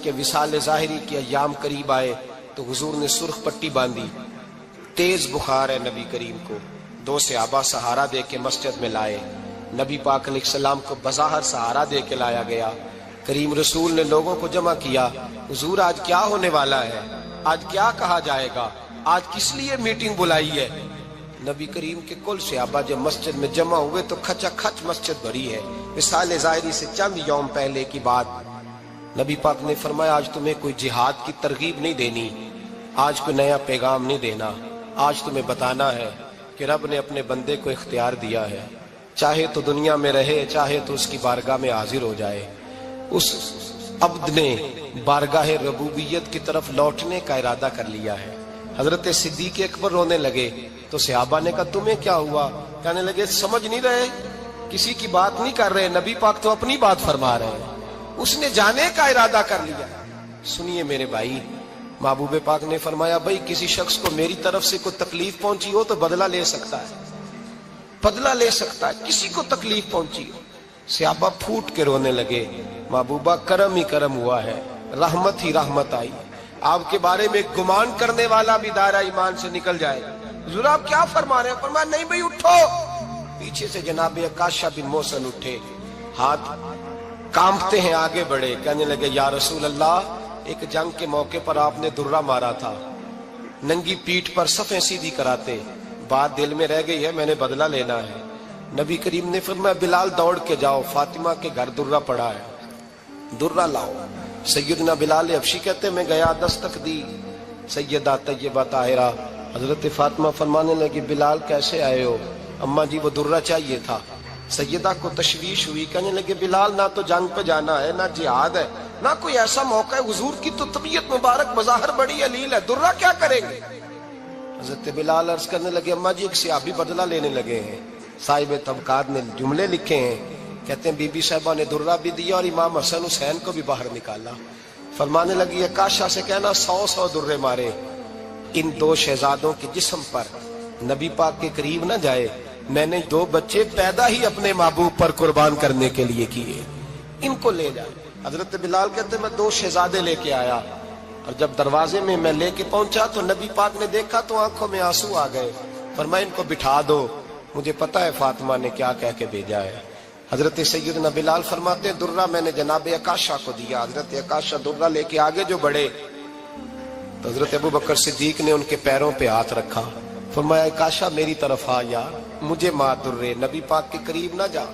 کہ وصال ظاہری کے ایام قریب آئے تو حضور نے سرخ پٹی باندھی، تیز بخار ہے نبی کریم کو، 2 صحابہ سہارا دے کے مسجد میں لائے، نبی پاک علیہ السلام کو بظاہر سہارا دے کے لایا گیا۔ کریم رسول نے لوگوں کو جمع کیا، حضور آج کیا ہونے والا ہے، آج کیا کہا جائے گا، آج کس لیے میٹنگ بلائی ہے؟ نبی کریم کے کل صحابہ جب مسجد میں جمع ہوئے تو کھچا کھچ مسجد بھری ہے۔ وصال ظاہری سے چند یوم پہلے کی بات، نبی پاک نے فرمایا آج تمہیں کوئی جہاد کی ترغیب نہیں دینی، آج کوئی نیا پیغام نہیں دینا، آج تمہیں بتانا ہے کہ رب نے اپنے بندے کو اختیار دیا ہے، چاہے تو دنیا میں رہے، چاہے تو اس کی بارگاہ میں حاضر ہو جائے۔ اس عبد نے بارگاہ ربوبیت کی طرف لوٹنے کا ارادہ کر لیا ہے۔ حضرت صدیق اکبر رونے لگے تو صحابہ نے کہا تمہیں کیا ہوا؟ کہنے لگے سمجھ نہیں رہے، کسی کی بات نہیں کر رہے، نبی پاک تو اپنی بات فرما رہے ہیں، اس نے جانے کا ارادہ کر لیا۔ سنیے میرے بھائی، محبوب پاک نے فرمایا بھائی کسی شخص کو میری طرف سے کوئی تکلیف پہنچی ہو تو بدلہ لے سکتا ہے، بدلہ لے سکتا ہے، کسی کو تکلیف پہنچی ہو۔ صحابہ پھوٹ کے رونے لگے، محبوبہ کرم ہی کرم ہوا ہے، رحمت ہی رحمت آئی، آپ کے بارے میں گمان کرنے والا بھی دائرہ ایمان سے نکل جائے گا۔ حضور آپ کیا فرما رہے ہیں؟ فرمایا نہیں بھائی اٹھو۔ پیچھے سے جناب عکاشہ بن محصن اٹھے، ہاتھ کانپتے ہیں، آگے بڑھے، کہنے لگے یا رسول اللہ، ایک جنگ کے موقع پر آپ نے درہ مارا تھا، ننگی پیٹھ پر صفیں سیدھی کراتے، بات دل میں رہ گئی ہے، میں نے بدلہ لینا ہے۔ نبی کریم نے فرمایا بلال دوڑ کے جاؤ، فاطمہ کے گھر درہ پڑا ہے، درہ لاؤ۔ سیدنا بلال حبشی کہتے میں گیا، دستک دی سیدہ طیبہ طاہرہ، حضرت فاطمہ فرمانے لگی بلال کیسے آئے ہو؟ اماں جی وہ درہ چاہیے تھا۔ سیدہ کو تشویش ہوئی، کہنے لگے بلال نہ تو جنگ پہ جانا ہے، نہ جہاد ہے، نہ کوئی ایسا موقع ہے، حضور کی تو طبیعت مبارک بظاہر بڑی علیل ہے، درہ کیا کریں گے؟ حضرت بلال عرض کرنے لگے اماں جی ایک صحابی بدلہ لینے لگے ہیں، صاحب طبقات نے جملے لکھے ہیں، کہتے ہیں بی بی صاحبہ نے درہ بھی دیا اور امام حسن حسین کو بھی باہر نکالا۔ فرمانے لگی عکاشہ سے کہنا 100 درے مارے، ان 2 شہزادوں کے جسم پر نبی پاک کے قریب نہ جائے، میں نے 2 بچے پیدا ہی اپنے محبوب پر قربان کرنے کے لیے کیے، ان کو لے جائے۔ حضرت بلال کہتے ہیں میں 2 شہزادے لے کے آیا، اور جب دروازے میں میں لے کے پہنچا تو نبی پاک نے دیکھا تو آنکھوں میں آنسو آ گئے، فرمایا ان کو بٹھا دو، مجھے پتا ہے فاطمہ نے کیا کہہ کے بھیجا ہے۔ حضرت سیدنا بلال فرماتے ہیں درہ میں نے جناب عکاشہ کو دیا، حضرت عکاشہ درہ لے کے آگے جو بڑھے تو حضرت ابو بکر صدیق نے ان کے پیروں پہ ہاتھ رکھا، فرمایا عکاشہ میری طرف آ یار، مجھے مار درے، نبی پاک کے قریب نہ جا۔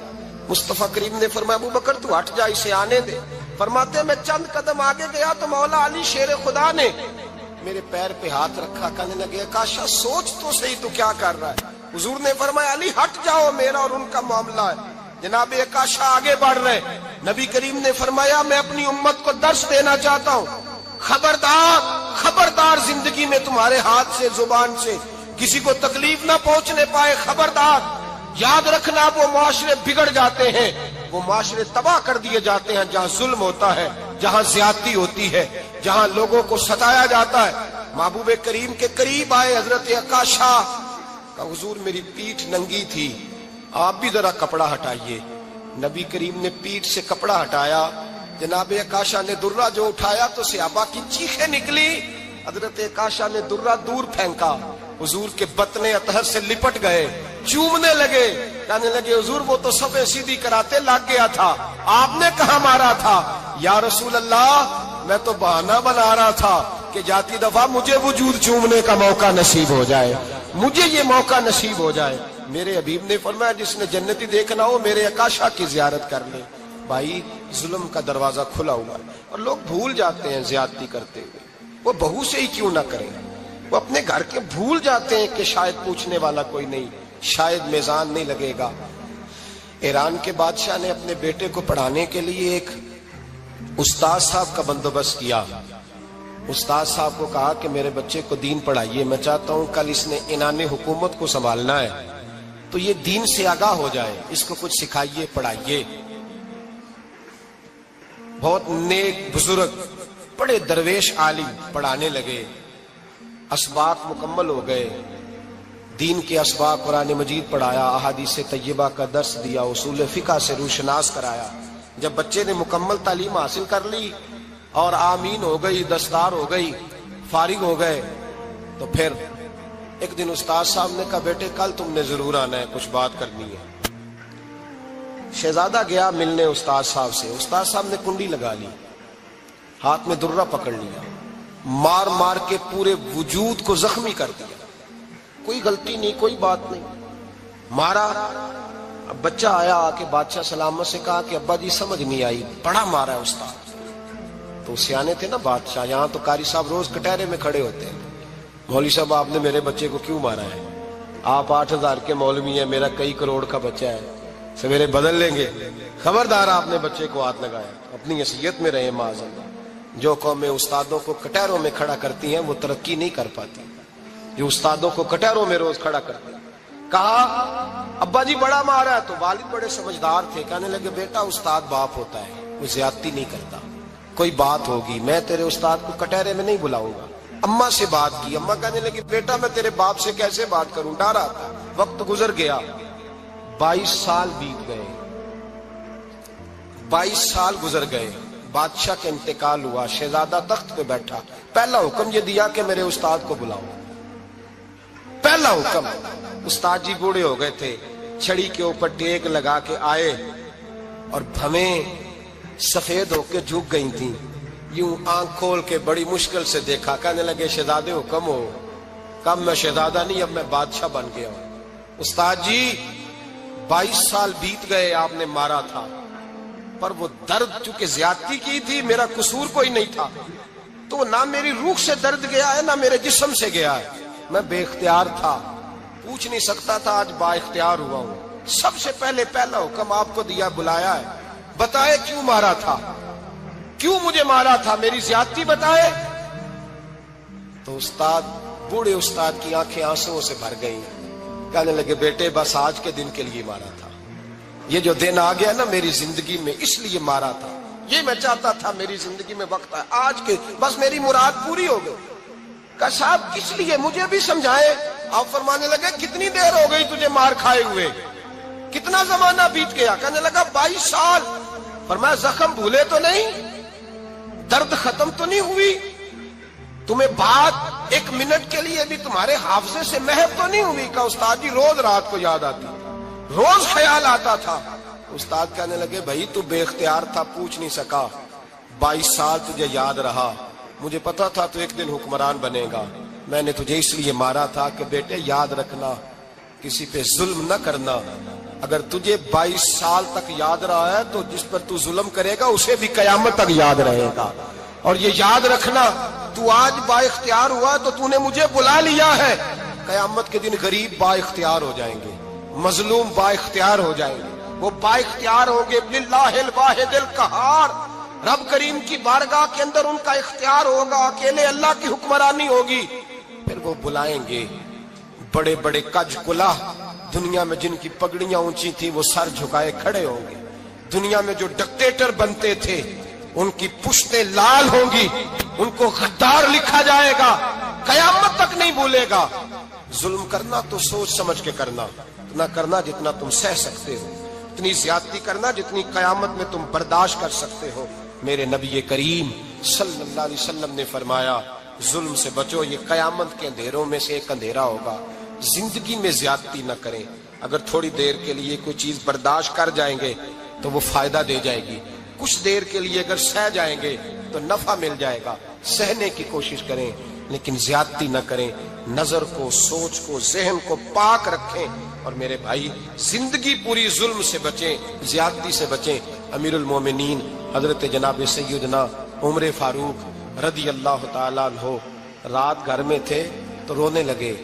مصطفیٰ کریم نے فرمایا ابو بکر تو ہٹ جا، اسے آنے دے۔ فرماتے ہیں میں چند قدم آگے گیا تو مولا علی شیر خدا نے میرے پیر پہ ہاتھ رکھا، کہنے لگے عکاشہ سوچ تو صحیح تو کیا کر رہا ہے؟ حضور نے فرمایا علی ہٹ جاؤ، میرا اور ان کا معاملہ ہے۔ جناب عکاشہ آگے بڑھ رہے، نبی کریم نے فرمایا میں اپنی امت کو درس دینا چاہتا ہوں، خبردار خبردار زندگی میں تمہارے ہاتھ سے زبان سے کسی کو تکلیف نہ پہنچنے پائے، خبردار یاد رکھنا وہ معاشرے بگڑ جاتے ہیں، وہ معاشرے تباہ کر دیے جاتے ہیں جہاں ظلم ہوتا ہے، جہاں زیادتی ہوتی ہے، جہاں لوگوں کو ستایا جاتا ہے۔ محبوب کریم کے قریب آئے حضرت عکاشہ، کہا حضور میری پیٹھ ننگی تھی، آپ بھی ذرا کپڑا ہٹائیے۔ نبی کریم نے پیٹھ سے کپڑا ہٹایا، جناب عکاشہ نے درہ جو اٹھایا تو صحابہ کی چیخیں نکلی، حضرت عکاشہ نے درہ دور پھینکا، حضور کے بطن اطہر سے لپٹ گئے، چومنے لگے، کہنے لگے حضور وہ تو صفیں سیدھی کراتے لگ گیا تھا، آپ نے کہاں مارا تھا؟ یا رسول اللہ میں تو بہانہ بنا رہا تھا کہ جاتی دفعہ مجھے وجود چومنے کا موقع نصیب ہو جائے، مجھے یہ موقع نصیب ہو جائے۔ میرے حبیب نے فرمایا جس نے جنتی دیکھنا ہو میرے عکاشہ کی زیارت کر لے۔ بھائی ظلم کا دروازہ کھلا ہوا ہے اور لوگ بھول جاتے ہیں زیادتی کرتے ہوئے، وہ بہو سے ہی کیوں نہ کریں، وہ اپنے گھر کے بھول جاتے ہیں کہ شاید پوچھنے والا کوئی نہیں، شاید میزان نہیں لگے گا۔ ایران کے بادشاہ نے اپنے بیٹے کو پڑھانے کے لیے ایک استاد صاحب کا بندوبست کیا۔ استاد صاحب کو کہا کہ میرے بچے کو دین پڑھائیے، میں چاہتا ہوں کل اس نے عنان حکومت کو سنبھالنا ہے تو یہ دین سے آگاہ ہو جائے، اس کو کچھ سکھائیے، پڑھائیے۔ بہت نیک بزرگ بڑے درویش عالم پڑھانے لگے، اسباق مکمل ہو گئے، دین کے اسباق قرآن مجید پڑھایا، احادیث طیبہ کا درس دیا، اصول فقہ سے روشناس کرایا۔ جب بچے نے مکمل تعلیم حاصل کر لی اور آمین ہو گئی، دستار ہو گئی، فارغ ہو گئے، تو پھر ایک دن استاد صاحب نے کہا بیٹے کل تم نے ضرور آنا ہے، کچھ بات کرنی ہے۔ شہزادہ گیا ملنے استاد صاحب سے، استاد صاحب نے کنڈی لگا لی، ہاتھ میں درہ پکڑ لیا، مار مار کے پورے وجود کو زخمی کر دیا، کوئی غلطی نہیں، کوئی بات نہیں، مارا۔ اب بچہ آیا آ کے بادشاہ سلامت سے کہا کہ ابا جی سمجھ نہیں آئی، بڑا مارا ہے استاد۔ تو سیانے تھے نا بادشاہ، یہاں تو قاری صاحب روز کٹہرے میں کھڑے ہوتے ہیں، مولوی صاحب آپ نے میرے بچے کو کیوں مارا ہے؟ آپ 8,000 کے مولوی ہیں، میرا کئی کروڑ کا بچہ ہے، سویرے بدل لیں گے، خبردار آپ نے بچے کو ہاتھ لگایا، اپنی حیثیت میں رہے معاذ اللہ۔ جو قومیں استادوں کو کٹہروں میں کھڑا کرتی ہیں وہ ترقی نہیں کر پاتی، جو استادوں کو کٹہروں میں روز کھڑا کرتے ہیں۔ کہا ابا جی بڑا مارا ہے، تو والد بڑے سمجھدار تھے، کہنے لگے بیٹا استاد باپ ہوتا ہے، وہ زیادتی نہیں کرتا، کوئی بات ہوگی، میں تیرے استاد کو کٹہرے میں نہیں بلاؤں گا۔ اماں سے بات کی، اماں کہنے لگی بیٹا میں تیرے باپ سے کیسے بات کروں، ڈر آتا۔ وقت گزر گیا، 22 سال بیت گئے، 22 سال گزر گئے، بادشاہ کا انتقال ہوا، شہزادہ تخت پہ بیٹھا، پہلا حکم یہ دیا کہ میرے استاد کو بلاؤ، پہلا حکم۔ استاد جی بوڑھے ہو گئے تھے، چھڑی کے اوپر ٹیک لگا کے آئے اور بھویں سفید ہو کے جھک گئی تھیں، یوں آنکھ کھول کے بڑی مشکل سے دیکھا، کہنے لگے شہزادے حکم ہو۔ کب میں شہزادہ نہیں، اب میں بادشاہ بن گیا ہوں۔ استاد جی 22 سال بیت گئے، آپ نے مارا تھا، پر وہ درد چونکہ زیادتی کی تھی، میرا قصور کوئی نہیں تھا، تو نہ میری روح سے درد گیا ہے نہ میرے جسم سے گیا ہے، میں بے اختیار تھا، پوچھ نہیں سکتا تھا، آج با اختیار ہوا ہوں۔ سب سے پہلے پہلا حکم آپ کو دیا، بلایا ہے، بتائے کیوں مارا تھا، کیوں مجھے مارا تھا، میری زیادتی بتائے۔ تو استاد، بوڑھے استاد کی آنکھیں آنسوؤں سے بھر گئی، کہنے لگے بیٹے بس آج کے دن کے لیے مارا تھا، یہ جو دن آ گیا نا میری زندگی میں اس لیے مارا تھا، یہ میں چاہتا تھا میری زندگی میں وقت آئے، آج کے بس میری مراد پوری ہو گئی۔ کہا صاحب کس لیے، مجھے بھی سمجھائے۔ آپ فرمانے لگے کتنی دیر ہو گئی تجھے مار کھائے ہوئے، کتنا زمانہ بیت گیا؟ کہنے لگا 22 سال۔ فرمایا زخم بھولے تو نہیں، درد ختم تو نہیں ہوئی، تمہیں بات 1 منٹ کے لیے بھی تمہارے حافظے سے محو تو نہیں ہوئی؟ کہا استاد جی روز رات کو یاد آتی، روز خیال آتا تھا۔ استاد کہنے لگے بھائی تو بے اختیار تھا، پوچھ نہیں سکا، 22 سال تجھے یاد رہا، مجھے پتا تھا تو ایک دن حکمران بنے گا، میں نے تجھے اس لیے مارا تھا کہ بیٹے یاد رکھنا، کسی پہ ظلم نہ کرنا، اگر تجھے 22 سال تک یاد رہا ہے تو جس پر تو ظلم کرے گا اسے بھی قیامت تک یاد رہے گا، اور یہ یاد رکھنا تو آج با اختیار ہوا تو تو نے مجھے بلا لیا ہے، قیامت کے دن غریب با اختیار ہو جائیں گے، مظلوم با اختیار ہو جائیں گے، وہ با اختیار ہوں گے، للہ الواحد القہار، رب کریم کی بارگاہ کے اندر ان کا اختیار ہوگا، اکیلے اللہ کی حکمرانی ہوگی، پھر وہ بلائیں گے، بڑے بڑے کج کلاہ دنیا میں جن کی پگڑیاں اونچی تھی وہ سر جھکائے کھڑے ہوں گے، دنیا میں جو ڈکٹیٹر بنتے تھے ان کی پشتیں لال ہوں گی، ان کو غدار لکھا جائے گا، قیامت تک نہیں بھولے گا۔ ظلم کرنا تو سوچ سمجھ کے کرنا، اتنا کرنا جتنا تم سہ سکتے ہو، اتنی زیادتی کرنا جتنی قیامت میں تم برداشت کر سکتے ہو۔ میرے نبی کریم صلی اللہ علیہ وسلم نے فرمایا ظلم سے بچو، یہ قیامت کے اندھیروں میں سے ایک اندھیرا ہوگا، زندگی میں زیادتی نہ کریں، اگر تھوڑی دیر کے لیے کوئی چیز برداشت کر جائیں گے تو وہ فائدہ دے جائے گی، کچھ دیر کے لیے اگر سہ جائیں گے تو نفع مل جائے گا، سہنے کی کوشش کریں لیکن زیادتی نہ کریں، نظر کو، سوچ کو، ذہن کو پاک رکھیں، اور میرے بھائی زندگی پوری ظلم سے بچیں، زیادتی سے بچیں۔ امیر المومنین حضرت جناب سیدنا عمر فاروق رضی اللہ تعالیٰ عنہ رات گھر میں تھے تو رونے لگے،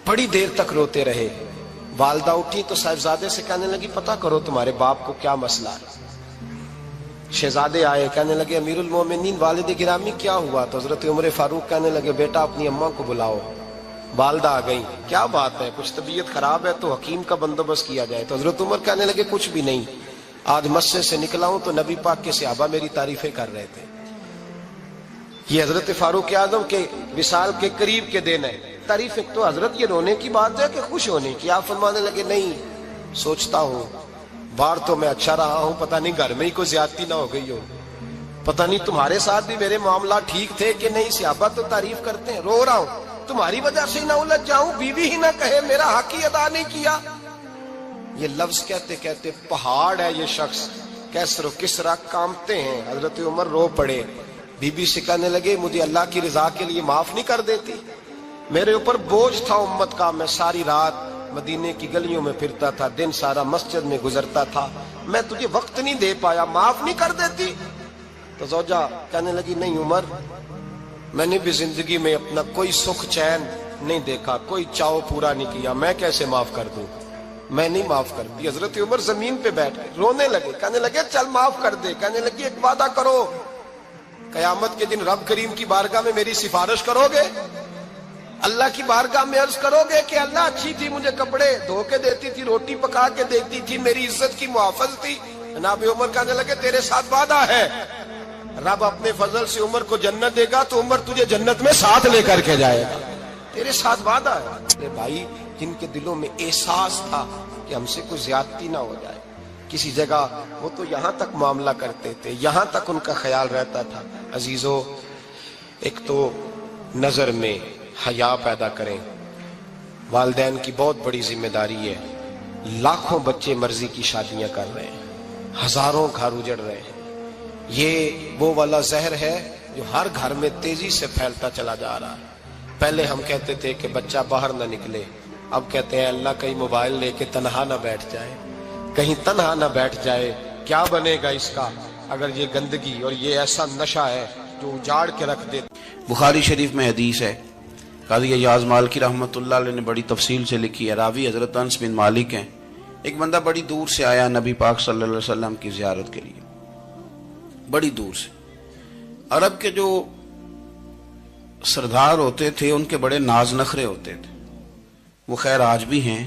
بڑی دیر تک روتے رہے، والدہ اٹھی تو صاحبزادے سے کہنے لگی پتہ کرو تمہارے باپ کو کیا مسئلہ ہے۔ شہزادے آئے، کہنے لگے امیر المومنین والد گرامی کیا ہوا؟ تو حضرت عمر فاروق کہنے لگے بیٹا اپنی اماں کو بلاؤ۔ والدہ آ گئی، کیا بات ہے، کچھ طبیعت خراب ہے تو حکیم کا بندوبست کیا جائے۔ تو حضرت عمر کہنے لگے کچھ بھی نہیں، آج مسجد سے نکلا ہوں تو نبی پاک کے صحابہ میری تعریفیں کر رہے تھے۔ یہ حضرت فاروق اعظم کے وصال کے قریب کے دن ہے، تعریفیں تو حضرت یہ رونے کی بات ہے کہ خوش ہونے کی؟ آپ فرمانے لگے نہیں، سوچتا ہوں باہر تو میں اچھا رہا ہوں، پتہ نہیں گھر میں ہی کوئی زیادتی نہ ہو گئی ہو، پتہ نہیں تمہارے ساتھ بھی میرے معاملات ٹھیک تھے کہ نہیں، صحابہ تو تعریف کرتے ہیں، رو رہا ہوں تمہاری وجہ سے نہ الجھ جاؤں، بیوی ہی نہ کہے میرا حق ہی ادا نہیں کیا۔ یہ لفظ کہتے کہتے پہاڑ ہے یہ شخص، کیسر و کسرا کانپتے ہیں۔ حضرت عمر رو پڑے، بی بی سے کہنے لگے مجھے اللہ کی رضا کے لیے معاف نہیں کر دیتی؟ میرے اوپر بوجھ تھا امت کا، میں ساری رات مدینے کی گلیوں میں پھرتا تھا، دن سارا مسجد میں گزرتا تھا، میں تجھے وقت نہیں دے پایا، معاف نہیں کر دیتی؟ تو زوجہ کہنے لگی نہیں عمر، میں نے بھی زندگی میں اپنا کوئی سکھ چین نہیں دیکھا، کوئی چاؤ پورا نہیں کیا، میں کیسے معاف کر دوں؟ میں نہیں معاف کرتی۔ حضرت عمر زمین پہ بیٹھ گئے، رونے لگے، کہنے لگے چل معاف کر دے۔ کہنے لگی ایک وعدہ کرو، قیامت کے دن رب کریم کی بارگاہ میں میری سفارش کرو گے؟ اللہ کی بارگاہ میں عرض کرو گے کہ اللہ اچھی تھی، مجھے کپڑے دھو کے دیتی تھی، روٹی پکا کے دیتی تھی، میری عزت کی محافظ تھی؟ جناب عمر کہنے لگے تیرے ساتھ وعدہ ہے، رب اپنے فضل سے عمر کو جنت دے گا تو عمر تجھے جنت میں ساتھ لے کر کے جائے گا، تیرے ساتھ وعدہ ہے۔ میرے بھائی جن کے دلوں میں احساس تھا کہ ہم سے کوئی زیادتی نہ ہو جائے کسی جگہ، وہ تو یہاں تک معاملہ کرتے تھے، یہاں تک ان کا خیال رہتا تھا۔ عزیزو، ایک تو نظر میں حیا پیدا کریں، والدین کی بہت بڑی ذمہ داری ہے۔ لاکھوں بچے مرضی کی شادیاں کر رہے ہیں، ہزاروں گھر اجڑ رہے ہیں، یہ وہ والا زہر ہے جو ہر گھر میں تیزی سے پھیلتا چلا جا رہا ہے۔ پہلے ہم کہتے تھے کہ بچہ باہر نہ نکلے، اب کہتے ہیں اللہ کہیں موبائل لے کے تنہا نہ بیٹھ جائے، کہیں تنہا نہ بیٹھ جائے، کیا بنے گا اس کا اگر یہ گندگی اور یہ ایسا نشہ ہے جو اجاڑ کے رکھ دے۔ بخاری شریف میں حدیث ہے، قاضی ایاز مالکی رحمۃ اللہ علیہ نے بڑی تفصیل سے لکھی ہے، راوی حضرت انس بن مالک ہیں۔ ایک بندہ بڑی دور سے آیا نبی پاک صلی اللہ علیہ وسلم کی زیارت کے لیے، بڑی دور سے۔ عرب کے جو سردار ہوتے تھے ان کے بڑے ناز نخرے ہوتے تھے، وہ خیر آج بھی ہیں،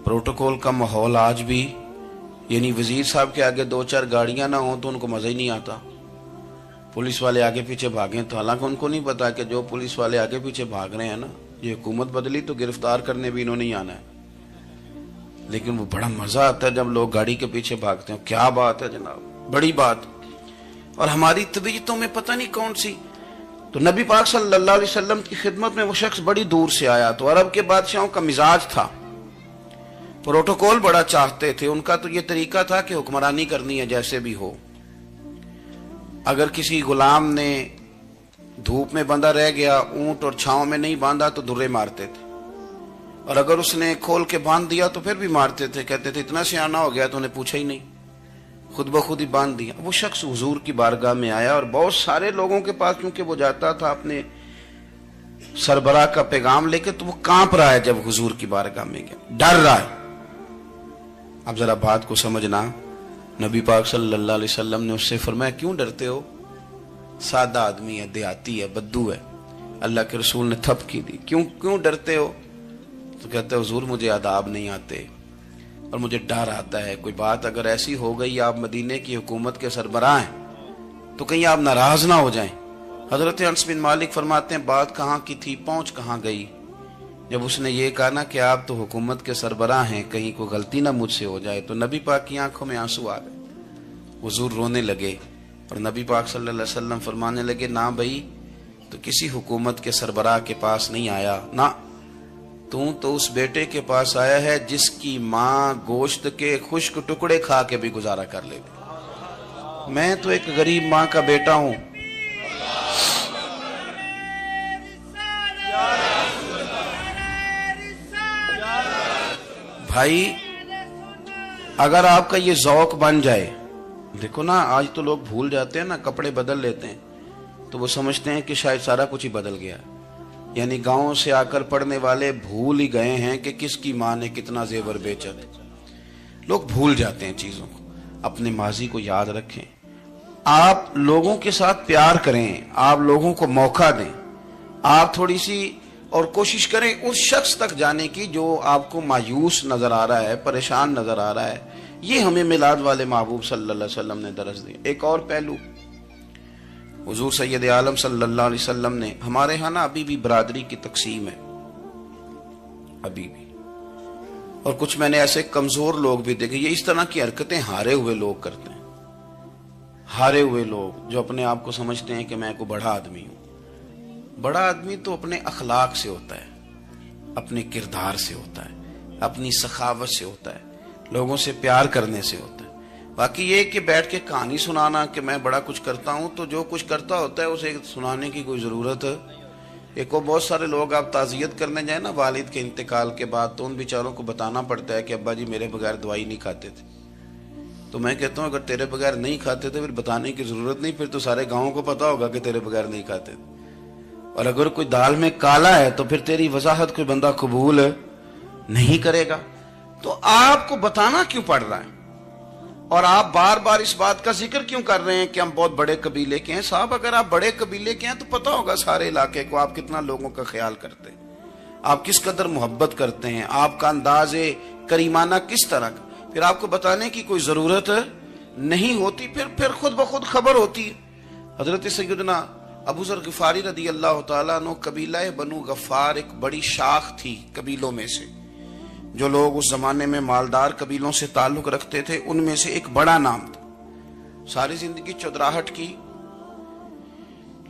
پروٹوکول کا ماحول آج بھی، یعنی وزیر صاحب کے آگے دو چار گاڑیاں نہ ہوں تو ان کو مزہ ہی نہیں آتا، پولیس والے آگے پیچھے بھاگیں تو حالانکہ ان کو نہیں پتا کہ جو پولیس والے آگے پیچھے بھاگ رہے ہیں نا، یہ حکومت بدلی تو گرفتار کرنے بھی انہوں نے آنا ہے، لیکن وہ بڑا مزہ آتا ہے جب لوگ گاڑی کے پیچھے بھاگتے ہیں۔ کیا بات ہے جناب، بڑی بات۔ اور ہماری طبیعتوں میں پتہ نہیں کون سی، تو نبی پاک صلی اللہ علیہ وسلم کی خدمت میں وہ شخص بڑی دور سے آیا، تو عرب کے بادشاہوں کا مزاج تھا، پروٹوکول بڑا چاہتے تھے، ان کا تو یہ طریقہ تھا کہ حکمرانی کرنی ہے جیسے بھی ہو۔ اگر کسی غلام نے دھوپ میں بندھا رہ گیا، اونٹ اور چھاؤں میں نہیں باندھا تو درے مارتے تھے، اور اگر اس نے کھول کے باندھ دیا تو پھر بھی مارتے تھے، کہتے تھے اتنا سیانا ہو گیا تو انہیں پوچھا ہی نہیں، خود بخود ہی باندھ دیا۔ وہ شخص حضور کی بارگاہ میں آیا اور بہت سارے لوگوں کے پاس کیونکہ وہ جاتا تھا اپنے سربراہ کا پیغام لے کے، تو وہ کانپ رہا ہے جب حضور کی بارگاہ میں گیا، ڈر رہا ہے۔ اب ذرا بات کو سمجھنا، نبی پاک صلی اللہ علیہ وسلم نے اس سے فرمایا کیوں ڈرتے ہو؟ سادہ آدمی ہے، دیہاتی ہے، بدو ہے۔ اللہ کے رسول نے تھپ کی دی، کیوں ڈرتے ہو؟ تو کہتے حضور مجھے آداب نہیں آتے اور مجھے ڈر آتا ہے، کوئی بات اگر ایسی ہو گئی، آپ مدینے کی حکومت کے سربراہ ہیں تو کہیں آپ ناراض نہ ہو جائیں۔ حضرت انس بن مالک فرماتے ہیں بات کہاں کی تھی، پہنچ کہاں گئی؟ جب اس نے یہ کہا نا کہ آپ تو حکومت کے سربراہ ہیں، کہیں کوئی غلطی نہ مجھ سے ہو جائے، تو نبی پاک کی آنکھوں میں آنسو آ گئے، حضور رونے لگے، اور نبی پاک صلی اللہ علیہ وسلم فرمانے لگے نہ بھائی، تو کسی حکومت کے سربراہ کے پاس نہیں آیا، نہ تو اس بیٹے کے پاس آیا ہے جس کی ماں گوشت کے خشک ٹکڑے کھا کے بھی گزارا کر لیتی۔ میں تو ایک غریب ماں کا بیٹا ہوں۔ بھائی اگر آپ کا یہ ذوق بن جائے، دیکھو نا آج تو لوگ بھول جاتے ہیں نا، کپڑے بدل لیتے ہیں تو وہ سمجھتے ہیں کہ شاید سارا کچھ ہی بدل گیا، یعنی گاؤں سے آ کر پڑھنے والے بھول ہی گئے ہیں کہ کس کی ماں نے کتنا زیور بیچا تھا۔ لوگ بھول جاتے ہیں چیزوں کو، اپنے ماضی کو یاد رکھیں، آپ لوگوں کے ساتھ پیار کریں، آپ لوگوں کو موقع دیں، آپ تھوڑی سی اور کوشش کریں اس شخص تک جانے کی جو آپ کو مایوس نظر آ رہا ہے، پریشان نظر آ رہا ہے۔ یہ ہمیں میلاد والے محبوب صلی اللہ علیہ وسلم نے درس دیا۔ ایک اور پہلو، حضور سید عالم صلی اللہ علیہ وسلم نے، ہمارے ہاں نا ابھی بھی برادری کی تقسیم ہے، ابھی بھی اور کچھ میں نے ایسے کمزور لوگ بھی دیکھے. یہ اس طرح کی حرکتیں ہارے ہوئے لوگ کرتے ہیں. ہارے ہوئے لوگ جو اپنے آپ کو سمجھتے ہیں کہ میں کوئی بڑا آدمی ہوں. بڑا آدمی تو اپنے اخلاق سے ہوتا ہے, اپنے کردار سے ہوتا ہے, اپنی سخاوت سے ہوتا ہے, لوگوں سے پیار کرنے سے ہوتا ہے. باقی یہ کہ بیٹھ کے کہانی سنانا کہ میں بڑا کچھ کرتا ہوں, تو جو کچھ کرتا ہوتا ہے اسے سنانے کی کوئی ضرورت ہے. ایک اور بہت سارے لوگ آپ تعزیت کرنے جائیں نا والد کے انتقال کے بعد, تو ان بیچاروں کو بتانا پڑتا ہے کہ ابا جی میرے بغیر دوائی نہیں کھاتے تھے. تو میں کہتا ہوں اگر تیرے بغیر نہیں کھاتے تھے پھر بتانے کی ضرورت نہیں, پھر تو سارے گاؤں کو پتا ہوگا کہ تیرے بغیر نہیں کھاتے تھے. اور اگر کوئی دال میں کالا ہے تو پھر تیری وضاحت کوئی بندہ قبول نہیں کرے گا. تو آپ کو بتانا کیوں پڑ رہا ہے, اور آپ بار بار اس بات کا ذکر کیوں کر رہے ہیں کہ ہم بہت بڑے قبیلے کے ہیں؟ صاحب اگر آپ بڑے قبیلے کے ہیں تو پتا ہوگا سارے علاقے کو آپ کتنا لوگوں کا خیال کرتے ہیں, آپ کس قدر محبت کرتے ہیں, آپ کا انداز کریمانہ کس طرح کا. پھر آپ کو بتانے کی کوئی ضرورت نہیں ہوتی, پھر خود بخود خبر ہوتی. حضرت سیدنا ابو ذر غفاری رضی اللہ تعالیٰ عنہ, قبیلہ بنو غفار ایک بڑی شاخ تھی قبیلوں میں سے. جو لوگ اس زمانے میں مالدار قبیلوں سے تعلق رکھتے تھے ان میں سے ایک بڑا نام تھا. ساری زندگی چودراہٹ کی,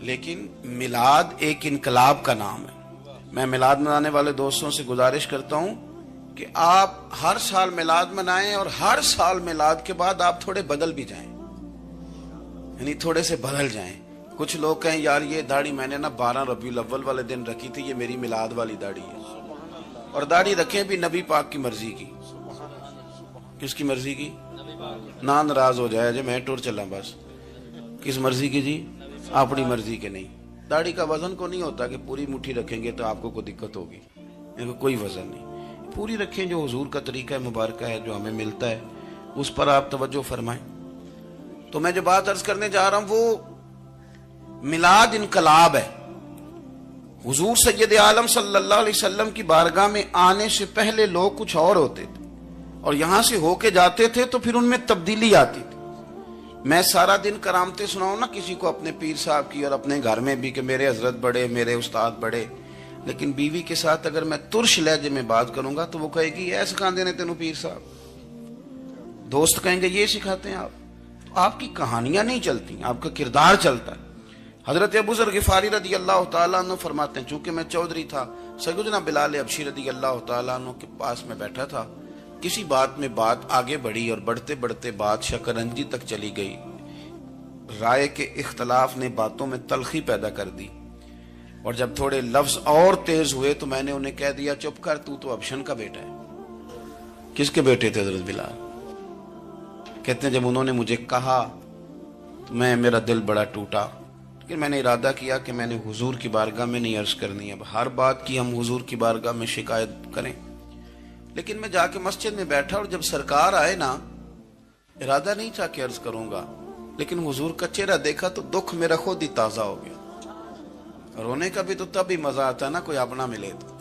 لیکن میلاد ایک انقلاب کا نام ہے. میں میلاد منانے والے دوستوں سے گزارش کرتا ہوں کہ آپ ہر سال میلاد منائیں, اور ہر سال میلاد کے بعد آپ تھوڑے بدل بھی جائیں, یعنی تھوڑے سے بدل جائیں. کچھ لوگ کہیں یار یہ داڑھی میں نے نا 12 ربیع الاول والے دن رکھی تھی, یہ میری میلاد والی داڑھی ہے. اور داڑھی رکھیں بھی نبی پاک کی مرضی کی. کس کی مرضی کی؟ نہ ناراض ہو جائے جی میں ٹور چلا بس. کس مرضی کی جی؟ اپنی مرضی کے نہیں. داڑھی کا وزن کو نہیں ہوتا کہ پوری مٹھی رکھیں گے تو آپ کو کوئی دقت ہوگی, کوئی وزن نہیں. پوری رکھیں, جو حضور کا طریقہ مبارکہ ہے جو ہمیں ملتا ہے اس پر آپ توجہ فرمائیں. تو میں جو بات عرض کرنے جا رہا ہوں وہ میلاد انقلاب ہے. حضور سید عالم صلی اللہ علیہ وسلم کی بارگاہ میں آنے سے پہلے لوگ کچھ اور ہوتے تھے, اور یہاں سے ہو کے جاتے تھے تو پھر ان میں تبدیلی آتی تھی. میں سارا دن کرامتیں سناؤں نا کسی کو اپنے پیر صاحب کی, اور اپنے گھر میں بھی کہ میرے حضرت بڑے, میرے استاد بڑے, لیکن بیوی کے ساتھ اگر میں ترش لہجے میں بات کروں گا تو وہ کہے گی یہ سکھاندے نے تینوں پیر صاحب. دوست کہیں گے یہ سکھاتے ہیں آپ. تو آپ کی کہانیاں نہیں چلتی, آپ کا کردار چلتا ہے. حضرت ابو ذر غفاری رضی اللہ تعالیٰ عنہ فرماتے ہیں چونکہ میں چودھری تھا, سیدنا بلال حبشی رضی اللہ تعالیٰ عنہ کے پاس میں بیٹھا تھا. کسی بات میں بات آگے بڑھی اور بڑھتے بڑھتے بات شکرنجی تک چلی گئی. رائے کے اختلاف نے باتوں میں تلخی پیدا کر دی, اور جب تھوڑے لفظ اور تیز ہوئے تو میں نے انہیں کہہ دیا چپ کر, تو ابشن کا بیٹا ہے. کس کے بیٹے تھے حضرت بلال؟ کہتے ہیں جب انہوں نے مجھے کہا تو میرا دل بڑا ٹوٹا, لیکن میں نے ارادہ کیا کہ میں نے حضور کی بارگاہ میں نہیں عرض کرنی. اب ہر بات کی ہم حضور کی بارگاہ میں شکایت کریں. لیکن میں جا کے مسجد میں بیٹھا, اور جب سرکار آئے نا, ارادہ نہیں تھا کہ عرض کروں گا, لیکن حضور کا چہرہ دیکھا تو دکھ میرا خود ہی تازہ ہو گیا. رونے کا بھی تو تب ہی مزہ آتا ہے نا کوئی اپنا ملے تو.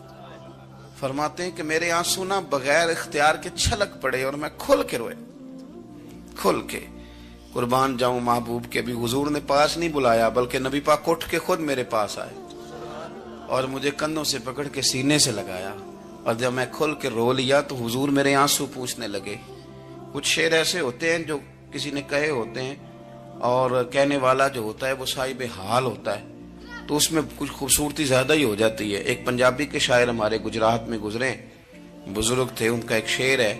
فرماتے ہیں کہ میرے آنسو نہ بغیر اختیار کے چھلک پڑے, اور میں کھل کے روئے, کھل کے. قربان جاؤں محبوب کے بھی حضور نے پاس نہیں بلایا, بلکہ نبی پاک اٹھ کے خود میرے پاس آئے اور مجھے کندھوں سے پکڑ کے سینے سے لگایا. اور جب میں کھل کے رو لیا تو حضور میرے آنسو پوچھنے لگے. کچھ شعر ایسے ہوتے ہیں جو کسی نے کہے ہوتے ہیں, اور کہنے والا جو ہوتا ہے وہ صاحب حال ہوتا ہے, تو اس میں کچھ خوبصورتی زیادہ ہی ہو جاتی ہے. ایک پنجابی کے شاعر ہمارے گجرات میں گزرے, بزرگ تھے, ان کا ایک شعر ہے,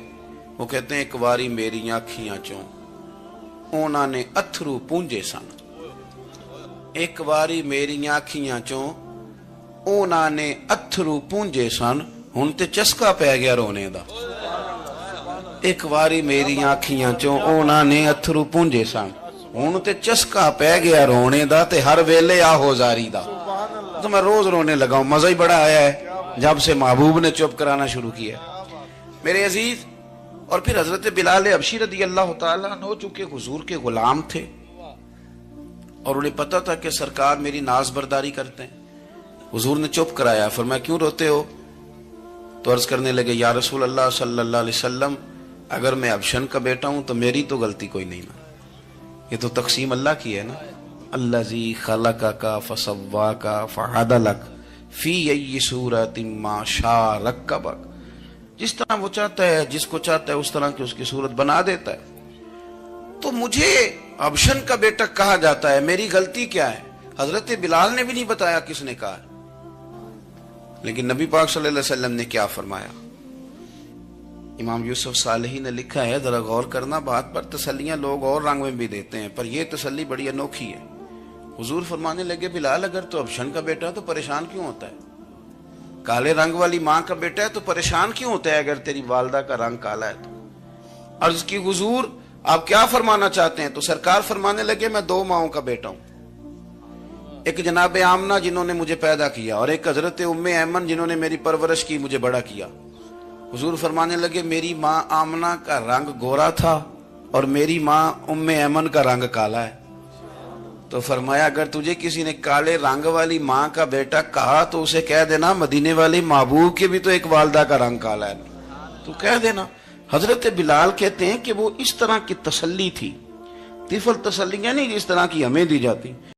وہ کہتے ہیں ایک واری میری آنکھیاں چوں اونا نے اتھرو پونجے سن. ایک واری میری آنکھیاں چوں اونا نے اتھرو پونجے سن, ہن تے چسکا پہ گیا رونے دا. ایک واری میری آنکھیاں چوں اونا نے اتھرو پونجے سن, ہن تے چسکا پہ گیا رونے دا, تے ہر ویلے آہو زاری دا. تو میں روز رونے لگا ہوں, مزہ ہی بڑا آیا ہے جب سے محبوب نے چپ کرانا شروع کیا میرے عزیز. اور پھر حضرت بلال حبشی رضی اللہ تعالیٰ عنہ چونکہ حضور کے غلام تھے, اور انہیں پتا تھا کہ سرکار میری ناز برداری کرتے ہیں, حضور نے چپ کرایا. فرمایا کیوں روتے ہو؟ تو عرض کرنے لگے یا رسول اللہ صلی اللہ علیہ وسلم, اگر میں ابشن کا بیٹا ہوں تو میری تو غلطی کوئی نہیں نا, یہ تو تقسیم اللہ کی ہے نا. الذی خلقک فسواک فعدلک فی ای صورت ما شاء رکبک جس طرح وہ چاہتا ہے، جس کو چاہتا ہے اس طرح کی اس کی صورت بنا دیتا ہے. تو مجھے ابشن کا بیٹا کہا جاتا ہے، میری غلطی کیا ہے؟ حضرت بلال نے بھی نہیں بتایا کس نے کہا. لیکن نبی پاک صلی اللہ علیہ وسلم نے کیا فرمایا؟ امام یوسف صالحی نے لکھا ہے، ذرا غور کرنا بات پر. تسلیاں لوگ اور رنگ میں بھی دیتے ہیں، پر یہ تسلی بڑی انوکھی ہے. حضور فرمانے لگے، بلال اگر تو ابشن کا بیٹا ہے تو پریشان کیوں ہوتا ہے؟ کالے رنگ والی ماں کا بیٹا ہے تو پریشان کیوں ہوتا ہے اگر تیری والدہ کا رنگ کالا ہے تو؟ عرض کی، حضور آپ کیا فرمانا چاہتے ہیں؟ تو سرکار فرمانے لگے، میں دو ماؤں کا بیٹا ہوں. ایک جناب آمنہ جنہوں نے مجھے پیدا کیا، اور ایک حضرت ام ایمن جنہوں نے میری پرورش کی، مجھے بڑا کیا. حضور فرمانے لگے، میری ماں آمنہ کا رنگ گورا تھا اور میری ماں ام ایمن کا رنگ کالا ہے. تو فرمایا، اگر تجھے کسی نے کالے رنگ والی ماں کا بیٹا کہا تو اسے کہہ دینا مدینے والی محبوب کے بھی تو ایک والدہ کا رنگ کالا ہے، تو کہہ دینا. حضرت بلال کہتے ہیں کہ وہ اس طرح کی تسلی تھی، طفل تسلیاں نہیں جس طرح کی ہمیں دی جاتی.